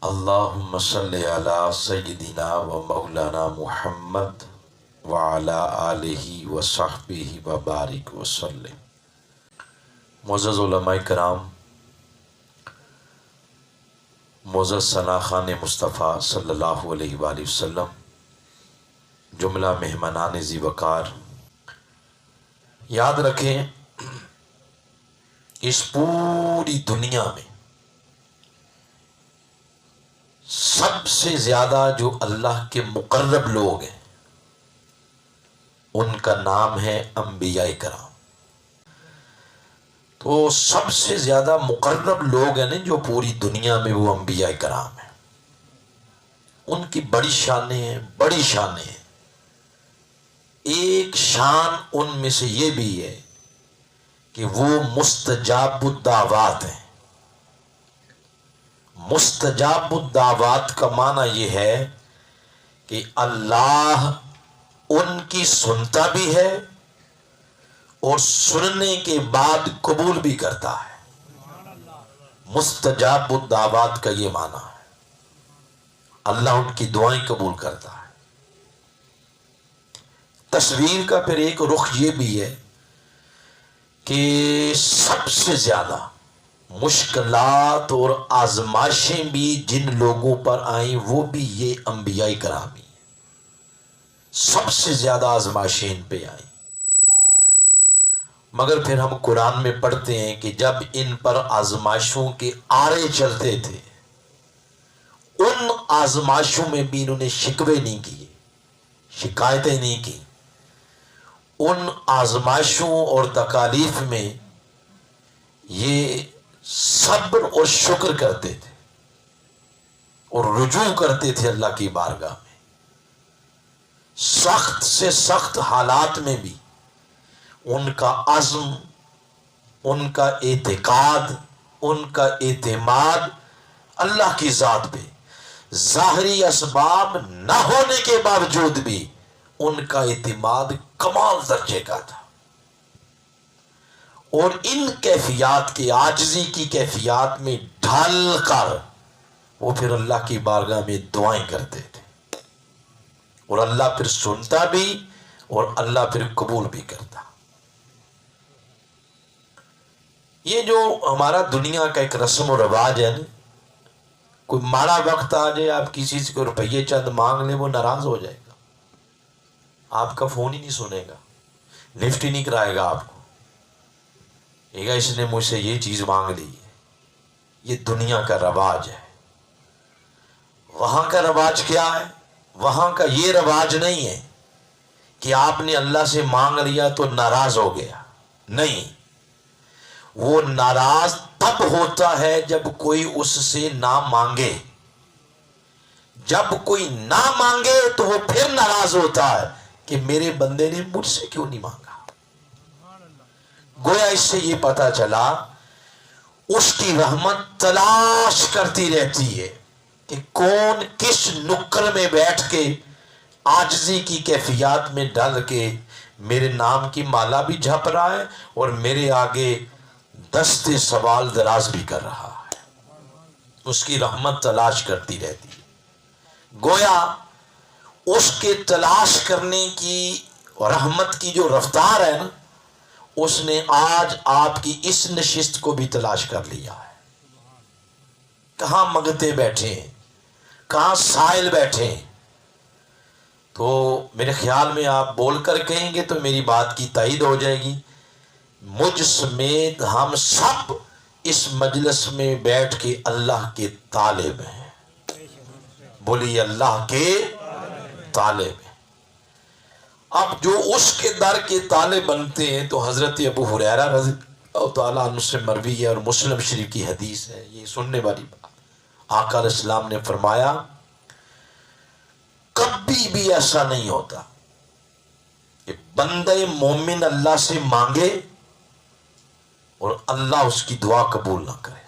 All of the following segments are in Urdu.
اللہم صلی علی سیدنا و مولانا محمد وعلی آلہ و صحبہ و بارک وسلم۔ معزز علماء کرام، معزز ثناخان مصطفیٰ صلی اللہ علیہ وآلہ وسلم، جملہ مہمانان ذی وقار، یاد رکھیں اس پوری دنیا میں سب سے زیادہ جو اللہ کے مقرب لوگ ہیں ان کا نام ہے انبیاء کرام۔ تو سب سے زیادہ مقرب لوگ ہیں جو پوری دنیا میں وہ انبیاء کرام ہیں۔ ان کی بڑی شانیں ہیں، بڑی شانیں ہیں۔ ایک شان ان میں سے یہ بھی ہے کہ وہ مستجاب الدعوات ہیں۔ مستجاب الدعوات کا معنی یہ ہے کہ اللہ ان کی سنتا بھی ہے اور سننے کے بعد قبول بھی کرتا ہے۔ مستجاب الدعوات کا یہ معنی ہے، اللہ ان کی دعائیں قبول کرتا ہے۔ تصویر کا پھر ایک رخ یہ بھی ہے کہ سب سے زیادہ مشکلات اور آزمائشیں بھی جن لوگوں پر آئیں وہ بھی یہ انبیاء کرام ہی ہیں۔ سب سے زیادہ آزمائشیں ان پہ آئیں، مگر پھر ہم قرآن میں پڑھتے ہیں کہ جب ان پر آزمائشوں کے آرے چلتے تھے ان آزمائشوں میں بھی انہوں نے شکوے نہیں کیے، شکایتیں نہیں کی۔ ان آزمائشوں اور تکالیف میں یہ صبر اور شکر کرتے تھے اور رجوع کرتے تھے اللہ کی بارگاہ میں۔ سخت سے سخت حالات میں بھی ان کا عزم، ان کا اعتقاد، ان کا اعتماد اللہ کی ذات پہ، ظاہری اسباب نہ ہونے کے باوجود بھی ان کا اعتماد کمال درجے کا تھا۔ اور ان کیفیات کے، عاجزی کی کیفیات میں ڈھل کر وہ پھر اللہ کی بارگاہ میں دعائیں کرتے تھے اور اللہ پھر سنتا بھی اور اللہ پھر قبول بھی کرتا۔ یہ جو ہمارا دنیا کا ایک رسم و رواج ہے نا، کوئی ماڑا وقت آ جائے، آپ کسی سے کوئی روپیے چند مانگ لیں، وہ ناراض ہو جائے گا، آپ کا فون ہی نہیں سنے گا، لفٹ ہی نہیں کرائے گا آپ کو، کہے گا اس نے مجھ سے یہ چیز مانگ لی ہے۔ یہ دنیا کا رواج ہے۔ وہاں کا رواج کیا ہے؟ وہاں کا یہ رواج نہیں ہے کہ آپ نے اللہ سے مانگ لیا تو ناراض ہو گیا، نہیں، وہ ناراض تب ہوتا ہے جب کوئی اس سے نہ مانگے۔ جب کوئی نہ مانگے تو وہ پھر ناراض ہوتا ہے کہ میرے بندے نے مجھ سے کیوں نہیں مانگا۔ گویا اس سے یہ پتا چلا اس کی رحمت تلاش کرتی رہتی ہے کہ کون کس نکر میں بیٹھ کے عاجزی کی کیفیات میں ڈال کے میرے نام کی مالا بھی جھپ رہا ہے اور میرے آگے دست سوال دراز بھی کر رہا ہے۔ اس کی رحمت تلاش کرتی رہتی ہے۔ گویا اس کے تلاش کرنے کی رحمت کی جو رفتار ہے نا، اس نے آج آپ کی اس نشست کو بھی تلاش کر لیا ہے۔ کہاں منگتے بیٹھے ہیں، کہاں سائل بیٹھے ہیں۔ تو میرے خیال میں آپ بول کر کہیں گے تو میری بات کی تائید ہو جائے گی، مجھ سمیت ہم سب اس مجلس میں بیٹھ کے اللہ کے طالب ہیں۔ بولیے اللہ کے طالب ہیں۔ اب جو اس کے در کے طالب بنتے ہیں تو حضرت ابو ہریرہ رضی اللہ تعالیٰ عنہ سے مروی ہے اور مسلم شریف کی حدیث ہے، یہ سننے والی بات۔ آقا علیہ السلام نے فرمایا کبھی بھی ایسا نہیں ہوتا کہ بندہ مومن اللہ سے مانگے اور اللہ اس کی دعا قبول نہ کرے۔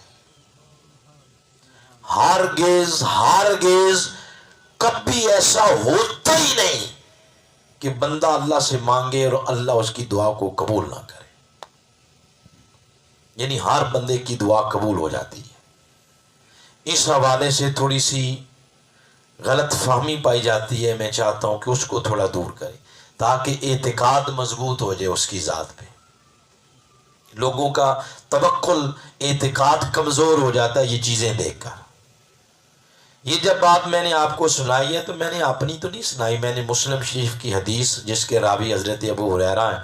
ہرگز ہرگز کبھی ایسا ہوتا ہی نہیں کہ بندہ اللہ سے مانگے اور اللہ اس کی دعا کو قبول نہ کرے۔ یعنی ہر بندے کی دعا قبول ہو جاتی ہے، اس حوالے سے تھوڑی سی غلط فہمی پائی جاتی ہے، میں چاہتا ہوں کہ اس کو تھوڑا دور کریں تاکہ اعتقاد مضبوط ہو جائے اس کی ذات پہ۔ لوگوں کا توکل، اعتقاد کمزور ہو جاتا ہے یہ چیزیں دیکھ کر۔ یہ جب بات میں نے آپ کو سنائی ہے تو میں نے اپنی تو نہیں سنائی، میں نے مسلم شریف کی حدیث جس کے راوی حضرت ابو ہریرہ ہیں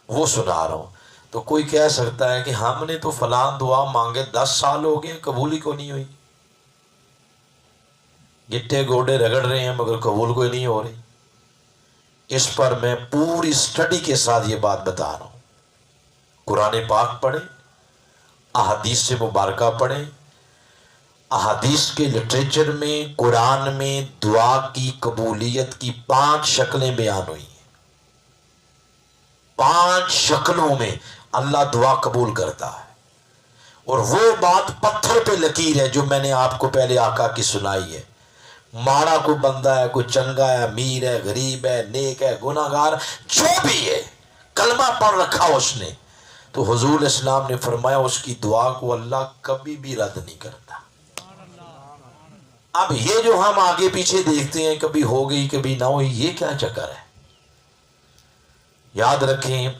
وہ سنا رہا ہوں۔ تو کوئی کہہ سکتا ہے کہ ہم نے تو فلاں دعا مانگے 10 سال ہو گئے قبول ہی کو نہیں ہوئی، گٹے گوڑے رگڑ رہے ہیں مگر قبول کوئی نہیں ہو رہی۔ اس پر میں پوری سٹڈی کے ساتھ یہ بات بتا رہا ہوں۔ قرآن پاک پڑھیں، احادیث سے مبارکہ پڑھیں۔ احادیث کے لٹریچر میں، قرآن میں دعا کی قبولیت کی 5 شکلیں بیان ہوئی ہیں۔ 5 شکلوں میں اللہ دعا قبول کرتا ہے، اور وہ بات پتھر پہ لکیر ہے جو میں نے آپ کو پہلے آقا کی سنائی ہے۔ ماڑا کوئی بندہ ہے، کوئی چنگا ہے، امیر ہے، غریب ہے، نیک ہے، گناہگار، جو بھی ہے، کلمہ پڑھ رکھا اس نے، تو حضور اسلام نے فرمایا اس کی دعا کو اللہ کبھی بھی رد نہیں کرتا۔ اب یہ جو ہم آگے پیچھے دیکھتے ہیں کبھی ہو گئی کبھی نہ ہوئی، یہ کیا چکر ہے؟ یاد رکھیں،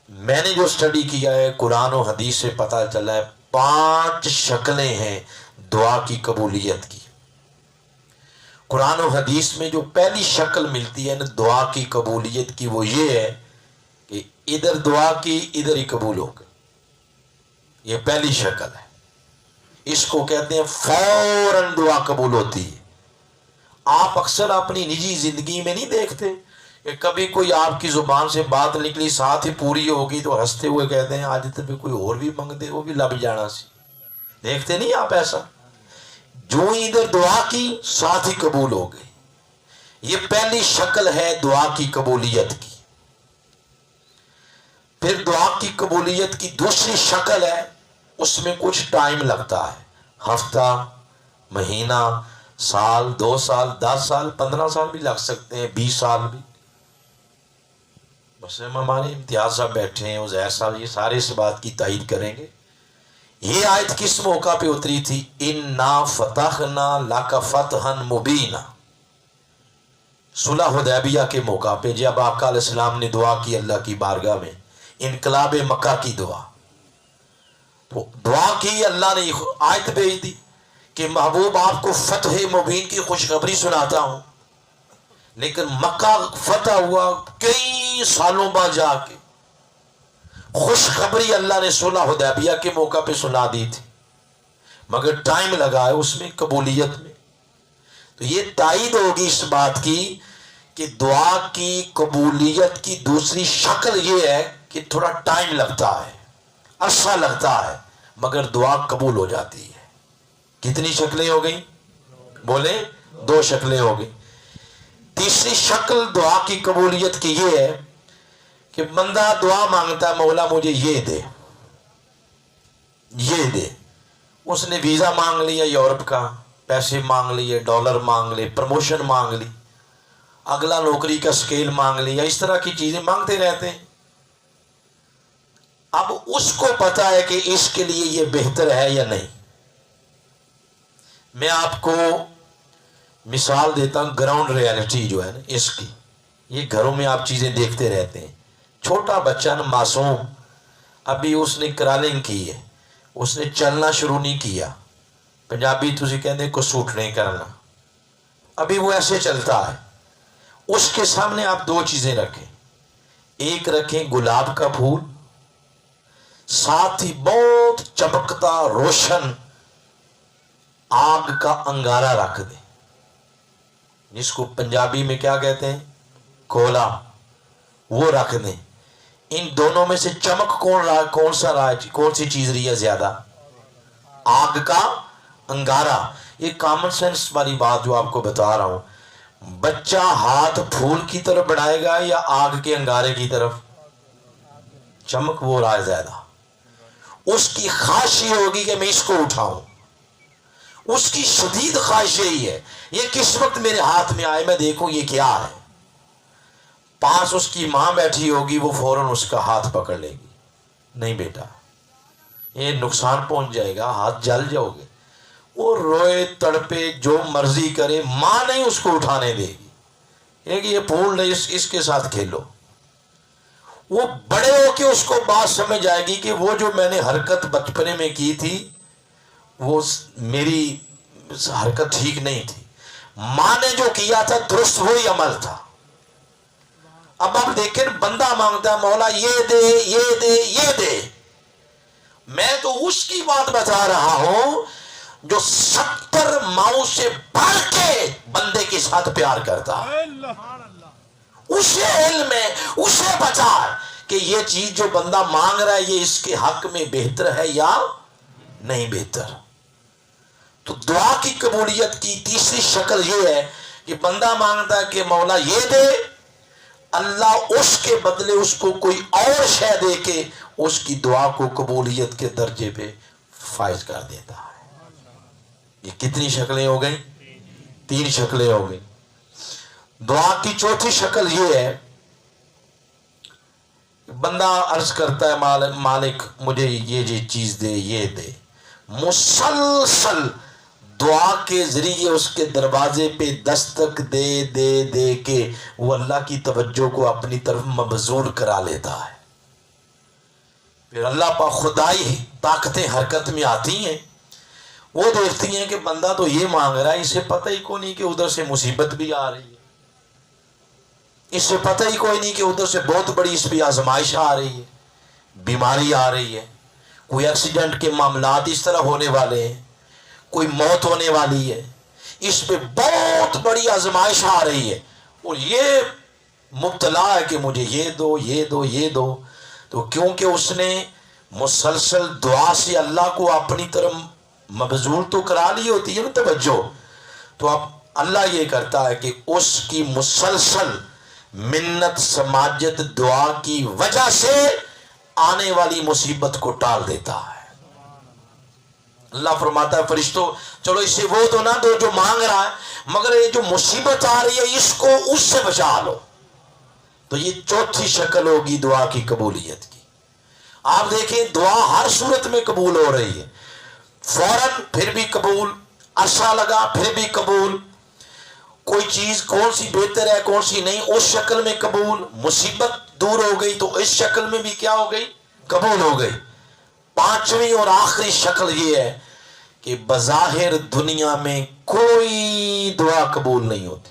میں نے جو سٹڈی کیا ہے قرآن و حدیث سے پتہ چلا ہے 5 شکلیں ہیں دعا کی قبولیت کی۔ قرآن و حدیث میں جو پہلی شکل ملتی ہے نا دعا کی قبولیت کی، وہ یہ ہے کہ ادھر دعا کی ادھر ہی قبول ہو گئی۔ یہ پہلی شکل ہے، اس کو کہتے ہیں فوراً دعا قبول ہوتی ہے۔ آپ اکثر اپنی نجی زندگی میں نہیں دیکھتے کہ کبھی کوئی آپ کی زبان سے بات نکلی ساتھ ہی پوری ہوگی تو ہنستے ہوئے کہتے ہیں آج تک کوئی اور بھی منگ دے وہ بھی لب جانا سی۔ دیکھتے نہیں آپ ایسا؟ جو ادھر دعا کی ساتھ ہی قبول ہو گئی۔ یہ پہلی شکل ہے دعا کی قبولیت کی۔ پھر دعا کی قبولیت کی دوسری شکل ہے، اس میں کچھ ٹائم لگتا ہے، ہفتہ، مہینہ، سال، 2 سال، 10 سال، 15 سال بھی لگ سکتے ہیں، 20 سال بھی۔ بس ہمارے امتیاز صاحب بیٹھے ہیں، عزیر صاحب، یہ سارے اس بات کی تائید کریں گے۔ یہ آیت کس موقع پہ اتری تھی؟ اِنَّا فَتَحْنَا لَكَ فَتْحًا مُبِينًا، صلح حدیبیہ کے موقع پہ جب آقا علیہ السلام نے دعا کی اللہ کی بارگاہ میں، انقلاب مکہ کی دعا، تو دعا کی، اللہ نے آیت بھیج دی کہ محبوب آپ کو فتح مبین کی خوشخبری سناتا ہوں۔ لیکن مکہ فتح ہوا کئی سالوں بعد جا کے، خوشخبری اللہ نے صلح حدیبیہ کے موقع پہ سنا دی تھی، مگر ٹائم لگا ہے اس میں قبولیت میں۔ تو یہ تائید ہوگی اس بات کی کہ دعا کی قبولیت کی دوسری شکل یہ ہے کہ تھوڑا ٹائم لگتا ہے، عرصہ لگتا ہے، مگر دعا قبول ہو جاتی ہے۔ کتنی شکلیں ہو گئیں؟ بولیں، 2 شکلیں ہو گئیں۔ تیسری شکل دعا کی قبولیت کی یہ ہے کہ بندہ دعا مانگتا ہے مولا مجھے یہ دے، یہ دے۔ اس نے ویزا مانگ لیا یورپ کا، پیسے مانگ لیے، ڈالر مانگ لے، پروموشن مانگ لی، اگلا نوکری کا سکیل مانگ لیا، اس طرح کی چیزیں مانگتے رہتے ہیں۔ اب اس کو پتا ہے کہ اس کے لیے یہ بہتر ہے یا نہیں۔ میں آپ کو مثال دیتا ہوں گراؤنڈ ریالٹی جو ہے نا اس کی، یہ گھروں میں آپ چیزیں دیکھتے رہتے ہیں۔ چھوٹا بچہ نا معصوم، ابھی اس نے کرالنگ کی ہے، اس نے چلنا شروع نہیں کیا، پنجابی تسی کہتے کو سوٹ نہیں کرنا، ابھی وہ ایسے چلتا ہے۔ اس کے سامنے آپ 2 چیزیں رکھیں، ایک رکھیں گلاب کا پھول، ساتھ ہی بہت چمکتا روشن آگ کا انگارہ رکھ دیں، جس کو پنجابی میں کیا کہتے ہیں؟ کولا، وہ رکھ دیں۔ ان دونوں میں سے چمک کون سی چیز رہی ہے زیادہ؟ آگ کا انگارہ۔ یہ کامن سینس والی بات جو آپ کو بتا رہا ہوں، بچہ ہاتھ پھول کی طرف بڑھائے گا یا آگ کے انگارے کی طرف؟ چمک وہ رہا ہے زیادہ۔ اس کی خواہش یہ ہوگی کہ میں اس کو اٹھاؤں، اس کی شدید خواہش یہی ہے یہ کس وقت میرے ہاتھ میں آئے میں دیکھوں یہ کیا ہے۔ پاس اس کی ماں بیٹھی ہوگی، وہ فوراً اس کا ہاتھ پکڑ لے گی، نہیں بیٹا یہ نقصان پہنچ جائے گا، ہاتھ جل جاؤ گے۔ وہ روئے تڑپے جو مرضی کرے، ماں نہیں اس کو اٹھانے دے گی، ایک یہ پھول نہیں، اس کے ساتھ کھیلو۔ وہ بڑے ہو کے اس کو بات سمجھ آئے گی کہ وہ جو میں نے حرکت بچپنے میں کی تھی وہ میری حرکت ٹھیک نہیں تھی، ماں نے جو کیا تھا درست وہی عمل تھا۔ اب آپ دیکھیں بندہ مانگتا ہے مولا یہ دے یہ دے یہ دے، میں تو اس کی بات بتا رہا ہوں جو 70 ماؤں سے بڑھ کے بندے کے ساتھ پیار کرتا ہے، اسے علم ہے، اسے پتا ہے کہ یہ چیز جو بندہ مانگ رہا ہے یہ اس کے حق میں بہتر ہے یا نہیں بہتر۔ تو دعا کی قبولیت کی تیسری شکل یہ ہے کہ بندہ مانگتا ہے کہ مولا یہ دے، اللہ اس کے بدلے اس کو کوئی اور شے دے کے اس کی دعا کو قبولیت کے درجے پہ فائز کر دیتا ہے۔ یہ کتنی شکلیں ہو گئیں؟ 3 شکلیں ہو گئیں۔ دعا کی چوتھی شکل یہ ہے، بندہ عرض کرتا ہے مالک مجھے یہ چیز دے یہ دے، مسلسل دعا کے ذریعے اس کے دروازے پہ دستک دے دے دے کے وہ اللہ کی توجہ کو اپنی طرف مبذول کرا لیتا ہے۔ پھر اللہ پاک خدائی طاقتیں حرکت میں آتی ہیں، وہ دیکھتی ہیں کہ بندہ تو یہ مانگ رہا ہے، اسے پتہ ہی کوئی نہیں کہ ادھر سے مصیبت بھی آ رہی ہے، اسے پتہ ہی کوئی نہیں کہ ادھر سے بہت بڑی اس پہ آزمائش آ رہی ہے، بیماری آ رہی ہے، کوئی ایکسیڈنٹ کے معاملات اس طرح ہونے والے ہیں، کوئی موت ہونے والی ہے، اس پہ بہت بڑی آزمائش آ رہی ہے، اور یہ مبتلا ہے کہ مجھے یہ دو یہ دو یہ دو۔ تو کیونکہ اس نے مسلسل دعا سے اللہ کو اپنی طرف مبذول تو کرا لی ہوتی ہے نا توجہ، تو اب اللہ یہ کرتا ہے کہ اس کی مسلسل منت سماجت دعا کی وجہ سے آنے والی مصیبت کو ٹال دیتا ہے۔ اللہ فرماتا ہے فرشتوں چلو اسے وہ تو نہ دو جو مانگ رہا ہے، مگر یہ جو مصیبت آ رہی ہے اس کو اس سے بچا لو۔ تو یہ چوتھی شکل ہوگی دعا کی قبولیت کی۔ آپ دیکھیں دعا ہر صورت میں قبول ہو رہی ہے، فوراً پھر بھی قبول، عرصہ لگا پھر بھی قبول، کوئی چیز کون سی بہتر ہے کون سی نہیں اس شکل میں قبول، مصیبت دور ہو گئی تو اس شکل میں بھی کیا ہو گئی؟ قبول ہو گئی۔ پانچویں اور آخری شکل یہ ہے کہ بظاہر دنیا میں کوئی دعا قبول نہیں ہوتی،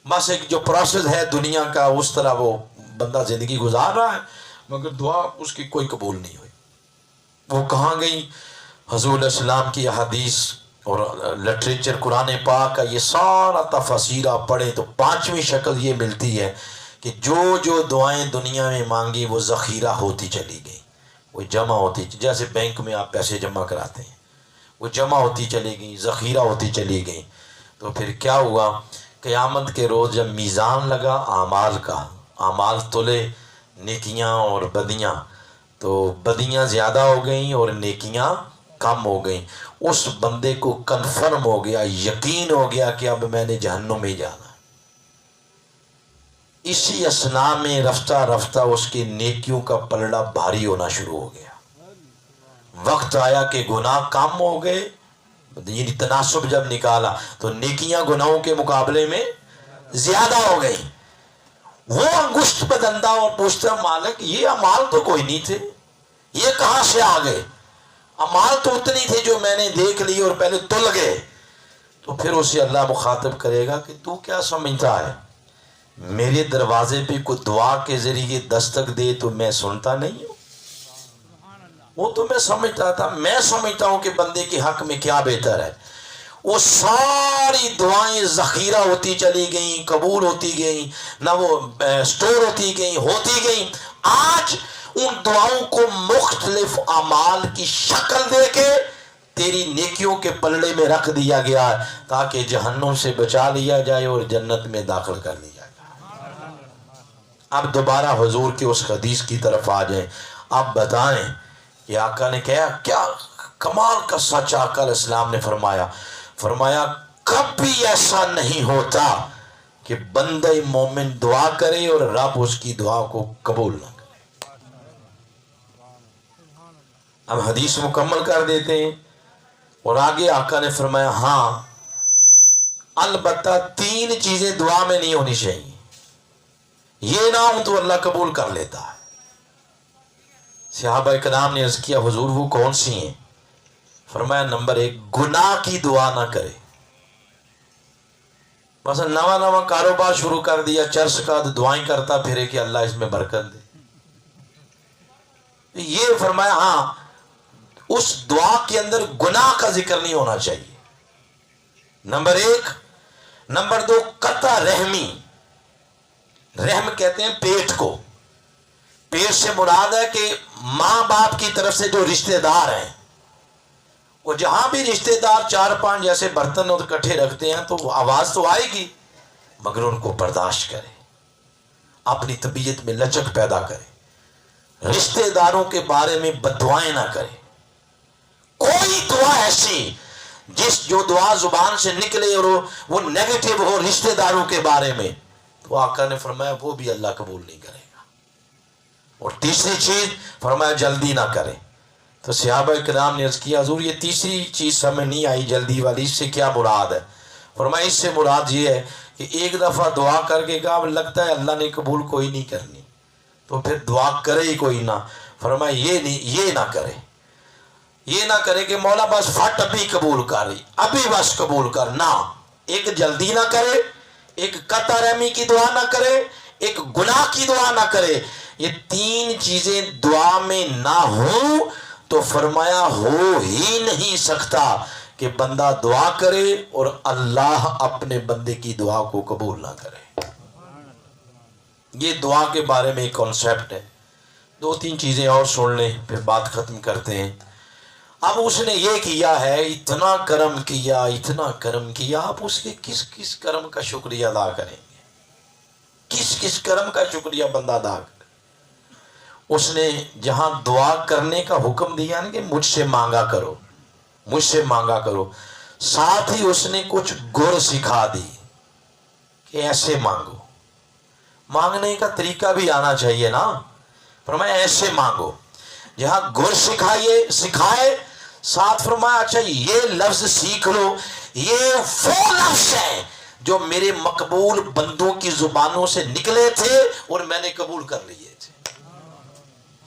بس ایک جو پروسیس ہے دنیا کا اس طرح وہ بندہ زندگی گزار رہا ہے، مگر دعا اس کی کوئی قبول نہیں ہوئی۔ وہ کہاں گئی؟ حضور علیہ السلام کی حدیث اور لٹریچر قرآن پاک کا یہ سارا تفسیر آپ پڑھیں تو پانچویں شکل یہ ملتی ہے کہ جو دعائیں دنیا میں مانگی وہ ذخیرہ ہوتی چلی گئی، وہ جمع ہوتی، جیسے بینک میں آپ پیسے جمع کراتے ہیں، وہ جمع ہوتی چلی گئی، ذخیرہ ہوتی چلی گئی۔ تو پھر کیا ہوا؟ قیامت کے روز جب میزان لگا اعمال کا، اعمال تلے نیکیاں اور بدیاں، تو بدیاں زیادہ ہو گئیں اور نیکیاں کم ہو گئیں، اس بندے کو کنفرم ہو گیا، یقین ہو گیا کہ اب میں نے جہنم میں جانا۔ اسی اثنا میں رفتہ رفتہ اس کی نیکیوں کا پلڑا بھاری ہونا شروع ہو گیا، وقت آیا کہ گناہ کم ہو گئے، یعنی تناسب جب نکالا تو نیکیاں گناہوں کے مقابلے میں زیادہ ہو گئی۔ وہ انگشت بدندہ اور پوچھتا مالک یہ اعمال تو کوئی نہیں تھے، یہ کہاں سے آ گئے؟ اعمال تو اتنی تھے جو میں نے دیکھ لی اور پہلے تل گئے۔ تو پھر اسے اللہ مخاطب کرے گا کہ تو کیا سمجھتا ہے میرے دروازے پہ کوئی دعا کے ذریعے دستک دے تو میں سنتا نہیں ہوں؟ وہ تو میں سمجھتا تھا، میں سمجھتا ہوں کہ بندے کے حق میں کیا بہتر ہے۔ وہ ساری دعائیں ذخیرہ ہوتی چلی گئیں، قبول ہوتی گئیں، نہ وہ سٹور ہوتی گئیں۔ آج ان دعاؤں کو مختلف اعمال کی شکل دے کے تیری نیکیوں کے پلڑے میں رکھ دیا گیا ہے تاکہ جہنم سے بچا لیا جائے اور جنت میں داخل کر لیا جائے۔ اب دوبارہ حضور کی اس حدیث کی طرف آ جائیں، آپ بتائیں کہ آقا نے کیا کمال کا سچ آقا علیہ السلام نے فرمایا کبھی ایسا نہیں ہوتا کہ بندہ مومن دعا کرے اور رب اس کی دعا کو قبول نہ کرے۔ اب حدیث مکمل کر دیتے ہیں۔ اور آگے آقا نے فرمایا ہاں البتہ 3 چیزیں دعا میں نہیں ہونی چاہیے، یہ نہ ہوں تو اللہ قبول کر لیتا ہے۔ صحابہ کرام نے عرض کیا حضور وہ کون سی ہیں؟ فرمایا نمبر 1 گناہ کی دعا نہ کرے۔ مثلا نواں کاروبار شروع کر دیا، چرچ کا دعائیں کرتا پھرے کہ اللہ اس میں برکت دے، یہ فرمایا ہاں اس دعا کے اندر گناہ کا ذکر نہیں ہونا چاہیے، نمبر 1۔ نمبر 2 قطع رحمی، رحم کہتے ہیں پیٹ کو، پیٹ سے مراد ہے کہ ماں باپ کی طرف سے جو رشتہ دار ہیں، وہ جہاں بھی رشتہ دار 4-5 جیسے برتن اور کٹھے رکھتے ہیں تو آواز تو آئے گی، مگر ان کو برداشت کرے، اپنی طبیعت میں لچک پیدا کرے، رشتہ داروں کے بارے میں بددعائیں نہ کرے۔ کوئی دعا ایسی جو دعا زبان سے نکلے اور وہ نیگیٹو ہو رشتہ داروں کے بارے میں، تو آقا نے فرمایا وہ بھی اللہ قبول نہیں کرے گا۔ اور تیسری چیز فرمایا جلدی نہ کرے۔ تو صحابہ کرام نے عرض کیا حضور یہ تیسری چیز ہمیں نہیں آئی جلدی والی، اس سے کیا مراد ہے؟ فرمایا اس سے مراد یہ ہے کہ ایک دفعہ دعا کر کے کہا لگتا ہے اللہ نے قبول کوئی نہیں کرنی تو پھر دعا کرے ہی کوئی نہ۔ فرمایا یہ نہ کرے، یہ نہ کرے کہ مولا بس فٹ ابھی قبول کر، ابھی بس قبول کر، نہ، ایک جلدی نہ کرے، ایک قطع رحمی کی دعا نہ کرے، ایک گناہ کی دعا نہ کرے۔ یہ 3 چیزیں دعا میں نہ ہوں تو فرمایا ہو ہی نہیں سکتا کہ بندہ دعا کرے اور اللہ اپنے بندے کی دعا کو قبول نہ کرے۔ یہ دعا کے بارے میں ایک کانسیپٹ ہے۔ 2-3 چیزیں اور سن لیں پھر بات ختم کرتے ہیں۔ اب اس نے یہ کیا ہے، اتنا کرم کیا، اتنا کرم کیا، آپ اس کے کس کرم کا شکریہ ادا کریں گے؟ کس کرم کا شکریہ بندہ ادا کرے؟ اس نے جہاں دعا کرنے کا حکم دیا نا کہ مجھ سے مانگا کرو، مجھ سے مانگا کرو، ساتھ ہی اس نے کچھ گر سکھا دی کہ ایسے مانگو، مانگنے کا طریقہ بھی آنا چاہیے نا۔ فرمایا ایسے مانگو، جہاں گر سکھائے ساتھ فرمایا اچھا یہ لفظ سیکھ لو، یہ وہ لفظ ہیں جو میرے مقبول بندوں کی زبانوں سے نکلے تھے اور میں نے قبول کر لیے تھے،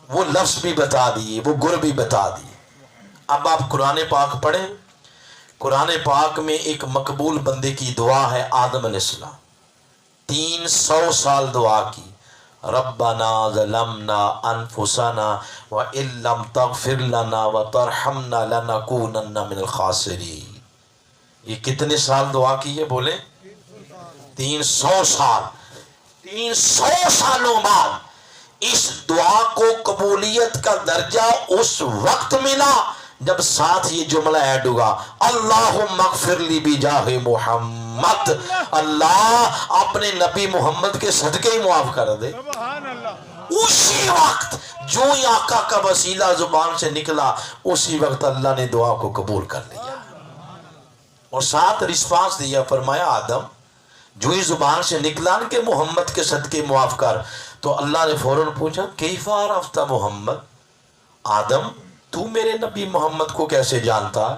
وہ لفظ بھی بتا دیے، وہ گر بھی بتا دیے۔ اب آپ قرآن پاک پڑھیں، قرآن پاک میں ایک مقبول بندے کی دعا ہے، آدم علیہ السلام 300 سال دعا کی، ربنا ظلمنا انفسنا وان لم تغفر لنا وترحمنا لنکونن من الخاسرین۔ یہ کتنے سال دعا کی ہے بولیں؟ 300 سال۔ 300 سالوں بعد اس دعا کو قبولیت کا درجہ اس وقت ملا جب ساتھ یہ جملہ ایڈ ہوگا، اللہم اغفر لی بجاہ محمد، اللہ اپنے نبی محمد کے صدقے ہی معاف کر دے۔ اسی وقت جو ہی آقا کا وسیلہ زبان سے نکلا اسی وقت اللہ نے دعا کو قبول کر لیا اور ساتھ رسپانس دیا، فرمایا آدم جو ہی زبان سے نکلا کہ محمد کے صدقے معاف کر، تو اللہ نے فوراً پوچھا کیف عرفت محمد، آدم تو میرے نبی محمد کو کیسے جانتا ہے؟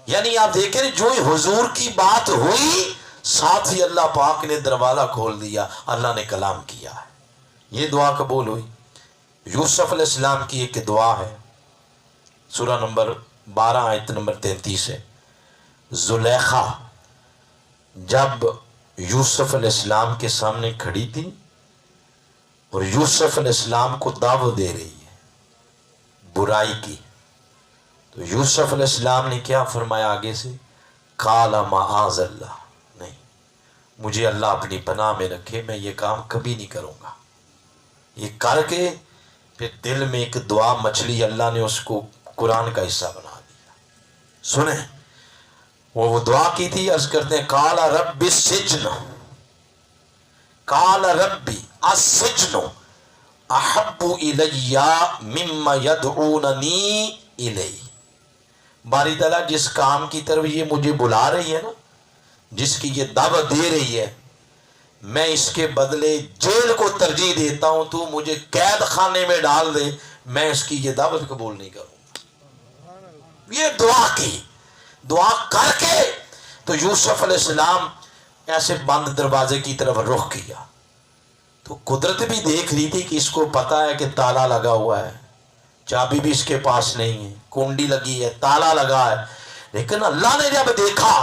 یعنی آپ دیکھیں جو ہی حضور کی بات ہوئی ساتھ ہی اللہ پاک نے دروازہ کھول دیا، اللہ نے کلام کیا ہے، یہ دعا قبول ہوئی۔ یوسف علیہ السلام کی ایک دعا ہے، سورہ نمبر 12 آیت نمبر 33 ہے۔ زلیخا جب یوسف علیہ السلام کے سامنے کھڑی تھی اور یوسف علیہ السلام کو دعوت دے رہی ہے برائی کی، تو یوسف علیہ السلام نے کیا فرمایا آگے سے؟ قال معاذ اللہ، نہیں مجھے اللہ اپنی پناہ میں رکھے، میں یہ کام کبھی نہیں کروں گا۔ یہ کر کے پھر دل میں ایک دعا مچلی، اللہ نے اس کو قرآن کا حصہ بنا دیا۔ سنیں وہ دعا کی تھی، عرض کرتے ہیں قال رب السجن، قال ربی السجن احب الی مما یدعوننی الیہ۔ باری تعالیٰ جس کام کی طرف یہ مجھے بلا رہی ہے نا، جس کی یہ دعوت دے رہی ہے، میں اس کے بدلے جیل کو ترجیح دیتا ہوں، تو مجھے قید خانے میں ڈال دے، میں اس کی یہ دعوت قبول نہیں کروں گا۔ یہ دعا کی، دعا کر کے تو یوسف علیہ السلام ایسے بند دروازے کی طرف رخ کیا، تو قدرت بھی دیکھ رہی تھی کہ اس کو پتا ہے کہ تالا لگا ہوا ہے، چابی بھی اس کے پاس نہیں ہے، کنڈی لگی ہے، تالا لگا ہے، لیکن اللہ نے جب دیکھا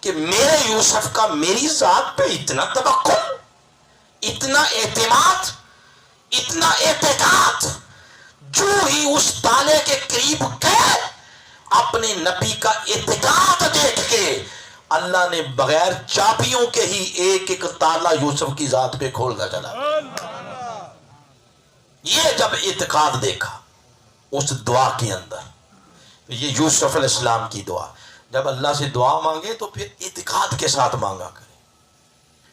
کہ میرے یوسف کا میری ذات پہ اتنا توکل، اتنا اعتماد، اتنا اعتقاد، جو ہی اس تالے کے قریب گئے اپنے نبی کا اعتقاد دیکھ کے اللہ نے بغیر چابیوں کے ہی ایک ایک تالا یوسف کی ذات پہ کھولتا چلا۔ یہ جب اعتقاد دیکھا اس دعا کے اندر، یہ یوسف علیہ السلام کی دعا، جب اللہ سے دعا مانگے تو پھر اعتقاد کے ساتھ مانگا کرے۔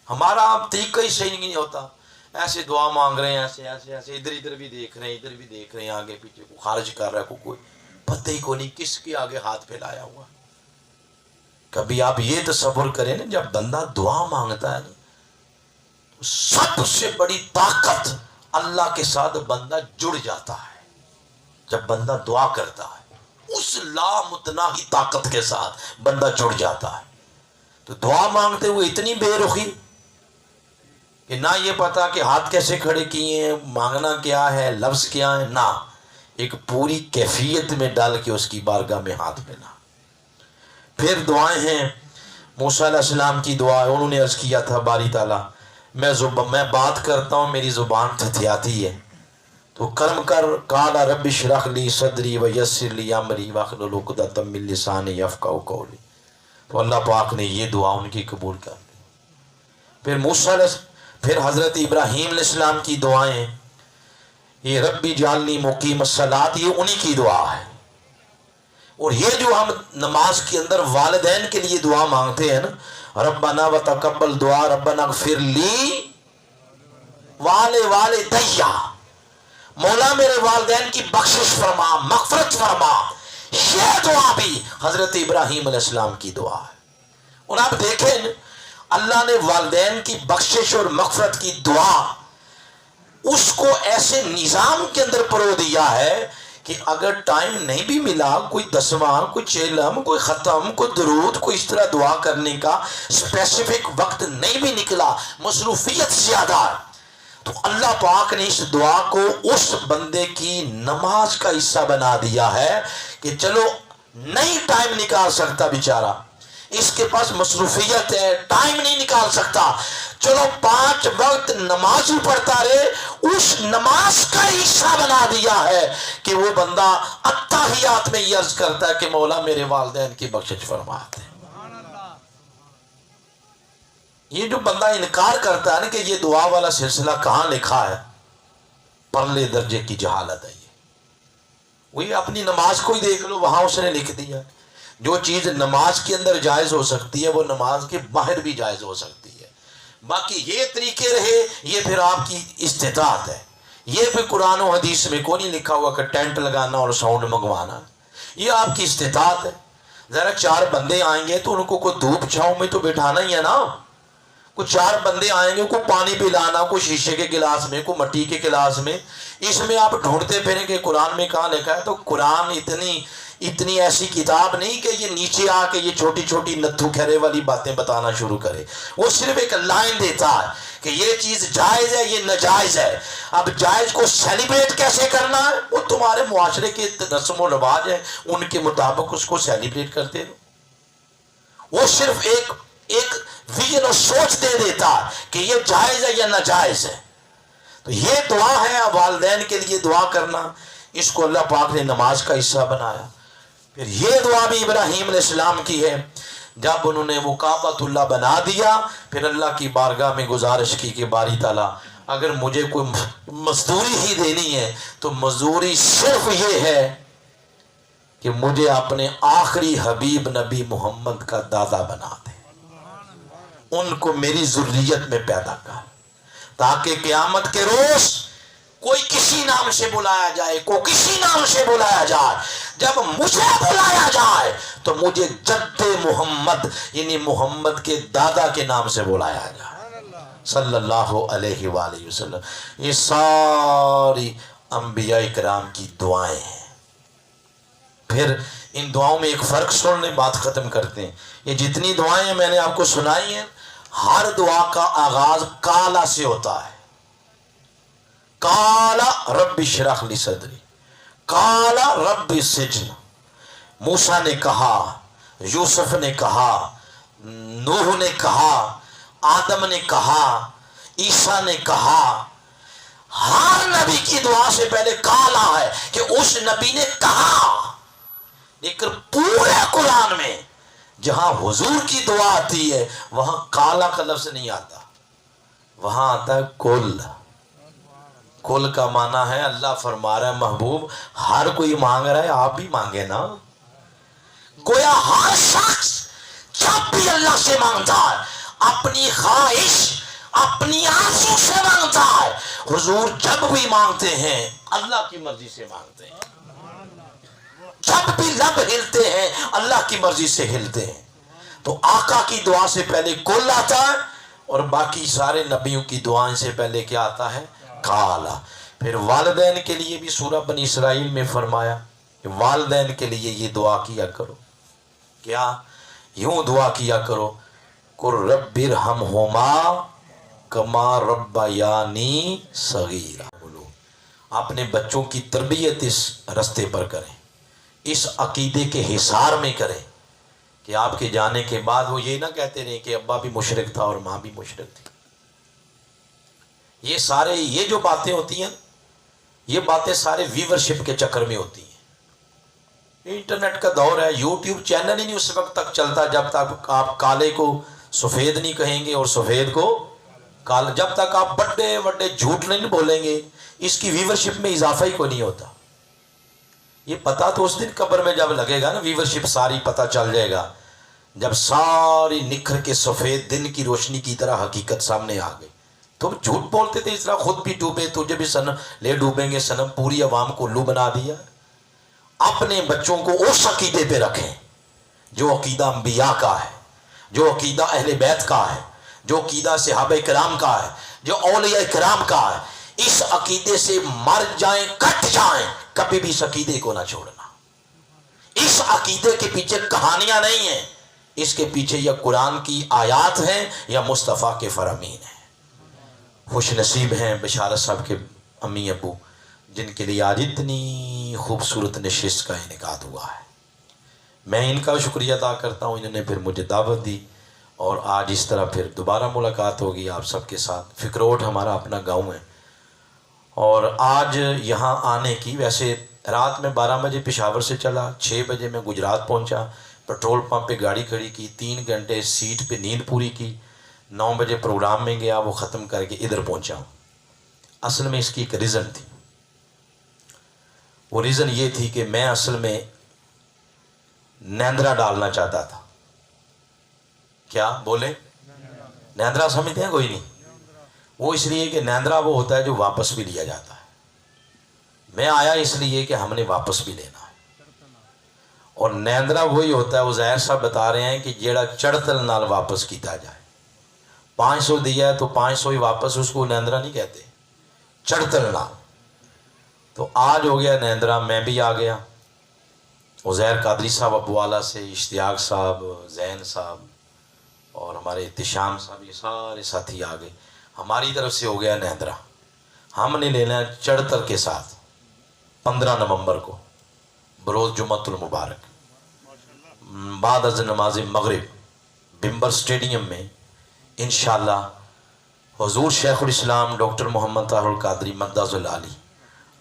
ہمارا طریقہ ہی صحیح نہیں ہوتا، ایسے دعا مانگ رہے ہیں، ایسے ایسے ایسے، ادھر ادھر بھی دیکھ رہے ہیں، ادھر بھی دیکھ رہے ہیں، آگے پیچھے کو خارج کر رہا ہے، کوئی پتہ ہی کو نہیں کس کے آگے ہاتھ پھیلایا ہوا۔ کبھی آپ یہ تصور کریں نا، جب بندہ دعا مانگتا ہے نا، تو سب سے بڑی طاقت اللہ کے ساتھ بندہ جڑ جاتا ہے۔ جب بندہ دعا کرتا ہے اس لامتناہی طاقت کے ساتھ بندہ جڑ جاتا ہے۔ تو دعا مانگتے ہوئے اتنی بے رخی کہ نہ یہ پتا کہ ہاتھ کیسے کھڑے کیے ہیں، مانگنا کیا ہے، لفظ کیا ہے، نہ ایک پوری کیفیت میں ڈال کے اس کی بارگاہ میں ہاتھ پھیلا۔ پھر دعائیں ہیں، موسیٰ علیہ السلام کی دعا ہے، انہوں نے عرض کیا تھا باری تعالیٰ میں بات کرتا ہوں میری زبان تھتھیاتی ہے، تو کرم کر، قال رب اشرح لی صدری ویسر لی امری واحلل عقدۃ من لسانی یفقہوا قولی۔ تو اللہ پاک نے یہ دعا ان کی قبول کر لی۔ پھر حضرت ابراہیم علیہ السلام کی دعائیں، یہ ربی جعلنی مقیم الصلاۃ، یہ انہی کی دعا ہے۔ اور یہ جو ہم نماز کے اندر والدین کے لیے دعا مانگتے ہیں نا، ربنا وتقبل دعا، ربنا اغفر لی والدی، مولا میرے والدین کی بخشش فرما، مغفرت فرما، یہ دعا بھی حضرت ابراہیم علیہ السلام کی دعا ہے۔ اور آپ دیکھیں اللہ نے والدین کی بخشش اور مغفرت کی دعا اس کو ایسے نظام کے اندر پرو دیا ہے کہ اگر ٹائم نہیں بھی ملا، کوئی دسواں، کوئی چیلم، کوئی ختم، کوئی درود، کوئی اس طرح دعا کرنے کا اسپیسیفک وقت نہیں بھی نکلا، مصروفیت زیادہ ہے، تو اللہ پاک نے اس دعا کو اس بندے کی نماز کا حصہ بنا دیا ہے کہ چلو نہیں ٹائم نکال سکتا بیچارہ، اس کے پاس مصروفیت ہے، ٹائم نہیں نکال سکتا، چلو 5 وقت نماز ہی پڑھتا رہے، اس نماز کا حصہ بنا دیا ہے کہ وہ بندہ اتحیات میں یہ عرض کرتا ہے کہ مولا میرے والدین کی بخشش فرما دے۔ یہ جو بندہ انکار کرتا ہے نا کہ یہ دعا والا سلسلہ کہاں لکھا ہے، پرلے درجے کی جہالت ہے۔ یہ وہی اپنی نماز کو ہی دیکھ لو، وہاں اس نے لکھ دیا جو چیز نماز کے اندر جائز ہو سکتی ہے وہ نماز کے باہر بھی جائز ہو سکتی ہے، باقی یہ طریقے رہے یہ پھر آپ کی استطاعت ہے۔ یہ پھر قرآن و حدیث میں کوئی نہیں لکھا ہوا کہ ٹینٹ لگانا اور ساؤنڈ منگوانا، یہ آپ کی استطاعت ہے۔ ذرا 4 بندے آئیں گے تو ان کو کوئی دھوپ چھاؤں میں تو بٹھانا ہی ہے نا، کوئی 4 بندے آئیں گے، کوئی پانی پلانا، کوئی شیشے کے گلاس میں، کوئی مٹی کے گلاس میں، اس میں آپ ڈھونڈتے پھریں کہ قرآن میں کہاں لکھا ہے۔ تو قرآن اتنی ایسی کتاب نہیں کہ یہ نیچے آ کے یہ چھوٹی چھوٹی نتھو کھرے والی باتیں بتانا شروع کرے، وہ صرف ایک لائن دیتا ہے کہ یہ چیز جائز ہے، یہ ناجائز ہے۔ اب جائز کو سیلیبریٹ کیسے کرنا ہے، وہ تمہارے معاشرے کے رسم و رواج ہیں، ان کے مطابق اس کو سیلیبریٹ کرتے رہو۔ وہ صرف ایک ویژن اور سوچ دے دیتا کہ یہ جائز ہے یا ناجائز ہے۔ تو یہ دعا ہے والدین کے لیے دعا کرنا، اس کو اللہ پاک نے نماز کا حصہ بنایا۔ پھر یہ دعا بھی ابراہیم علیہ السلام کی ہے، جب انہوں نے وہ کعبۃ اللہ بنا دیا، پھر اللہ کی بارگاہ میں گزارش کی کہ باری تعالیٰ اگر مجھے کوئی مزدوری ہی دینی ہے تو مزدوری صرف یہ ہے کہ مجھے اپنے آخری حبیب نبی محمد کا دادا بنا دے، ان کو میری ذریت میں پیدا کر، تاکہ قیامت کے روز کوئی کسی نام سے بلایا جائے، کوئی کسی نام سے بلایا جائے، جب مجھے بلایا جائے تو مجھے جد محمد یعنی محمد کے دادا کے نام سے بلایا جائے صلی اللہ علیہ وآلہ وسلم۔ یہ ساری انبیاء کرام کی دعائیں ہیں۔ پھر ان دعاؤں میں ایک فرق سن لیں، بات ختم کرتے ہیں. یہ جتنی دعائیں ہیں میں نے آپ کو سنائی ہیں، ہر دعا کا آغاز کالا سے ہوتا ہے. کالا رب اشرح لی صدری، کالا رب السجن. موسیٰ نے کہا، یوسف نے کہا، نوح نے کہا، آدم نے کہا، عیسیٰ نے کہا. ہر نبی کی دعا سے پہلے کالا ہے کہ اس نبی نے کہا. لیکن پورے قرآن میں جہاں حضور کی دعا آتی ہے وہاں کالا کا لفظ نہیں آتا، وہاں آتا ہے کل. کل کا معنی ہے اللہ فرما رہا ہے محبوب ہر کوئی مانگ رہا ہے، آپ بھی مانگے نا. گویا ہر شخص جب بھی اللہ سے مانگتا ہے اپنی خواہش، اپنی آرزو سے مانگتا ہے. حضور جب بھی مانگتے ہیں اللہ کی مرضی سے مانگتے ہیں، جب بھی لب ہلتے ہیں اللہ کی مرضی سے ہلتے ہیں. تو آقا کی دعا سے پہلے کل آتا ہے اور باقی سارے نبیوں کی دعائیں سے پہلے کیا آتا ہے؟ کالا. پھر والدین کے لیے بھی سورہ بنی اسرائیل میں فرمایا کہ والدین کے لیے یہ دعا کیا کرو. کیا؟ یوں دعا کیا کرو، قُل رَبِّ ارْحَمْهُمَا کما ربیانی صغیرا. اپنے بچوں کی تربیت اس رستے پر کریں، اس عقیدے کے حصار میں کریں کہ آپ کے جانے کے بعد وہ یہ نہ کہتے رہیں کہ ابا بھی مشرک تھا اور ماں بھی مشرک تھی. یہ جو باتیں ہوتی ہیں، یہ باتیں سارے ویورشپ کے چکر میں ہوتی ہیں. انٹرنیٹ کا دور ہے، یوٹیوب چینل ہی نہیں اس وقت تک چلتا جب تک آپ کالے کو سفید نہیں کہیں گے اور سفید کو کالا. جب تک آپ بڑے بڑے جھوٹ نہیں بولیں گے اس کی ویورشپ میں اضافہ ہی کوئی نہیں ہوتا. یہ پتہ تو اس دن قبر میں جب لگے گا نا، ویورشپ ساری پتہ چل جائے گا جب ساری نکھر کے سفید دن کی روشنی کی طرح حقیقت سامنے آ گئی. تم جھوٹ بولتے تھے اس طرح خود بھی ڈوبے، تجھے بھی سنم لے ڈوبیں گے سنم. پوری عوام کو الو بنا دیا. اپنے بچوں کو اس عقیدے پہ رکھیں جو عقیدہ انبیاء کا ہے، جو عقیدہ اہل بیت کا ہے، جو عقیدہ صحابہ کرام کا ہے، جو اولیاء کرام کا ہے. اس عقیدے سے مر جائیں، کٹ جائیں، کبھی بھی اس عقیدے کو نہ چھوڑنا. اس عقیدے کے پیچھے کہانیاں نہیں ہیں، اس کے پیچھے یا قرآن کی آیات ہیں یا مصطفیٰ کے فرامین ہیں. خوش نصیب ہیں بشارت صاحب کے امی ابو جن کے لیے آج اتنی خوبصورت نشست کا انعقاد ہوا ہے. میں ان کا شکریہ ادا کرتا ہوں، انہوں نے پھر مجھے دعوت دی اور آج اس طرح پھر دوبارہ ملاقات ہوگی آپ سب کے ساتھ. فکروٹ ہمارا اپنا گاؤں ہے اور آج یہاں آنے کی، ویسے رات میں 12 بجے پشاور سے چلا، 6 بجے میں گجرات پہنچا، پیٹرول پمپ پہ گاڑی کھڑی کی، 3 گھنٹے سیٹ پہ نیند پوری کی، 9 بجے پروگرام میں گیا، وہ ختم کر کے ادھر پہنچا ہوں. اصل میں اس کی ایک ریزن تھی. وہ ریزن یہ تھی کہ میں اصل میں نیندرا ڈالنا چاہتا تھا. کیا بولے؟ نیندرا سمجھتے ہیں کوئی نہیں؟ وہ اس لیے کہ نیندرا وہ ہوتا ہے جو واپس بھی لیا جاتا ہے. میں آیا اس لیے کہ ہم نے واپس بھی لینا ہے. اور نیندرا وہی ہوتا ہے، وہ ظاہر صاحب بتا رہے ہیں کہ جیڑا چڑتل نال واپس کیتا جائے. 500 دیا ہے تو 500 ہی واپس، اس کو نیندرا نہیں کہتے، چڑتل نال. تو آج ہو گیا نیندرا، میں بھی آ گیا. عزیر قادری صاحب ابوالا سے، اشتیاق صاحب، زین صاحب اور ہمارے احتشام صاحب، یہ سارے ساتھی آ گئے. ہماری طرف سے ہو گیا نیندرا. ہم نے لینا ہے چڑتل کے ساتھ 15 نومبر کو بروز جمعۃ المبارک بعد از نماز مغرب بمبر سٹیڈیم میں انشاءاللہ حضور شیخ الاسلام ڈاکٹر محمد طاہر القادری مقدس العالی،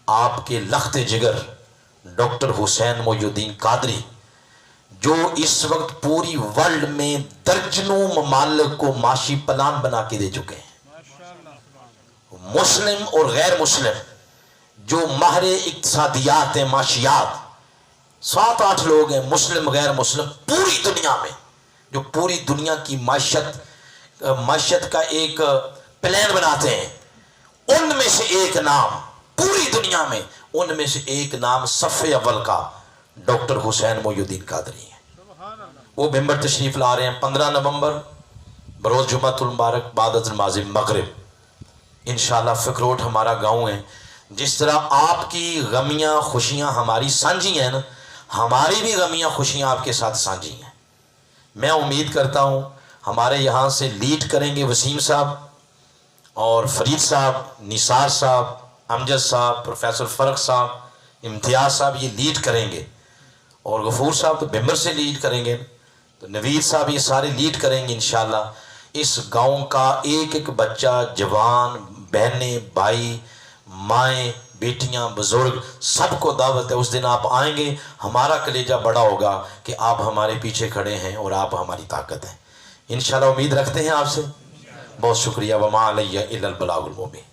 آپ کے لخت جگر ڈاکٹر حسین محی الدین قادری، جو اس وقت پوری ورلڈ میں درجنوں ممالک کو معاشی پلان بنا کے دے چکے ہیں، مسلم اور غیر مسلم، جو ماہر اقتصادیات ہیں، معاشیات، 7-8 لوگ ہیں مسلم غیر مسلم پوری دنیا میں، جو پوری دنیا کی معیشت کا ایک پلان بناتے ہیں. ان میں سے ایک نام پوری دنیا میں، ان میں سے ایک نام صف اول کا ڈاکٹر حسین محی الدین قادری ہے. وہ ممبر تشریف لا رہے ہیں 15 نومبر بروز جمعۃ المبارک بعد از نماز مغرب. انشاءاللہ فکروٹ ہمارا گاؤں ہے. جس طرح آپ کی غمیاں خوشیاں ہماری سانجھی ہیں نا، ہماری بھی غمیاں خوشیاں آپ کے ساتھ سانجھی ہیں. میں امید کرتا ہوں ہمارے یہاں سے لیڈ کریں گے وسیم صاحب اور فرید صاحب، نثار صاحب، امجد صاحب، پروفیسر فرق صاحب، امتیاز صاحب، یہ لیڈ کریں گے. اور غفور صاحب تو ممبر سے لیڈ کریں گے، تو نوید صاحب یہ سارے لیڈ کریں گے انشاءاللہ. اس گاؤں کا ایک ایک بچہ، جوان، بہنیں، بھائی، مائیں، بیٹیاں، بزرگ، سب کو دعوت ہے. اس دن آپ آئیں گے، ہمارا کلیجہ بڑا ہوگا کہ آپ ہمارے پیچھے کھڑے ہیں اور آپ ہماری طاقت ہیں. انشاءاللہ امید رکھتے ہیں آپ سے. بہت شکریہ. وما علیہ الا البلاغ المبین.